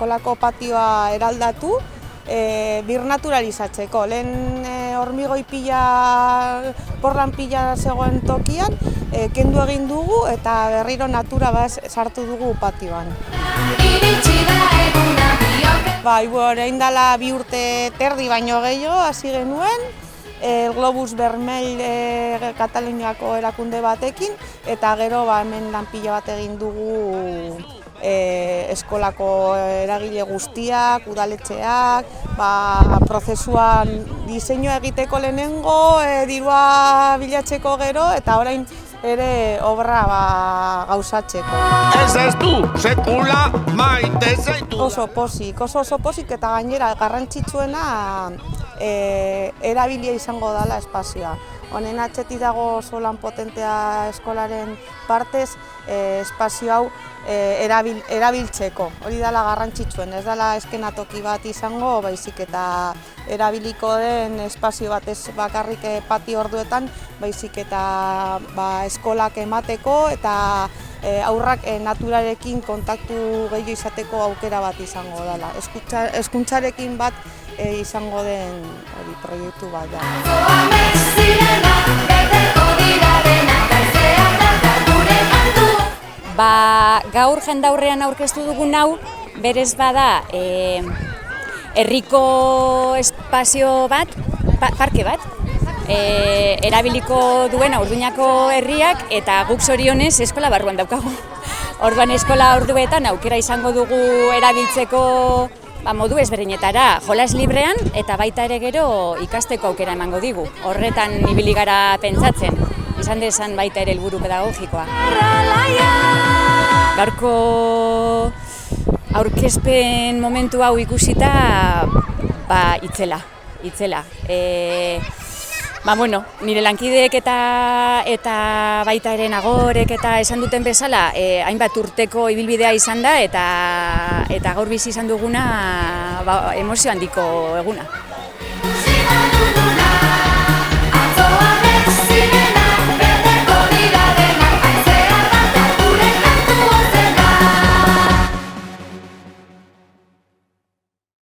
eskolako patioa eraldatu, birnaturalizatzeko. Lehen hormigoi pila, porlan pila zegoen tokian, kendu egin dugu eta berriro natura sartu dugu patioan. Orain dela 2 urte terdi baino gehiago hasi genuen, Globus Vermell Kataluniako erakunde batekin, eta gero hemen lan pila bat egin dugu eskolako eragile guztiak, udaletxeak, prozesuan diseinua egiteko lehenengo, dirua bilatzeko gero, eta orain ere obra gauzatzeko. Ez du, sekula maite zaitu. Oso pozik eta gainera garrantzitsuena erabilia izango dela espazioa. Honen atzetik dago oso lan potentea eskolaren partez, espazio hau erabiltzeko. Hori dela garrantzitsuen, ez dela eskenatoki bat izango, baizik eta erabiliko den espazio bat ez bakarrik patio orduetan, baizik eta eskolak emateko eta aurrak naturarekin kontaktu gehiago izateko aukera bat izango dela. Hezkuntzarekin bat izango den proiektu bat da. Gaur jendaurrean aurkeztu dugun hau, berez bada herriko espazio bat, parke bat, erabiliko duena Urduñako herriak eta guk zorionez eskola barruan daukagu. Orduan eskola orduetan aukera izango dugu erabiltzeko modu ezberdinetara, jolas librean eta baita ere gero ikasteko aukera emango digu. Horretan ibili gara pentsatzen, izan dezan baita ere helburu pedagogikoa. Gaurko aurkezpen momentu hau ikusita, itzela. Nire lankideek eta baita ere Nagorek eta esan duten bezala, hainbat urteko ibilbidea izan da eta gaur bizi izan duguna emozio handiko eguna.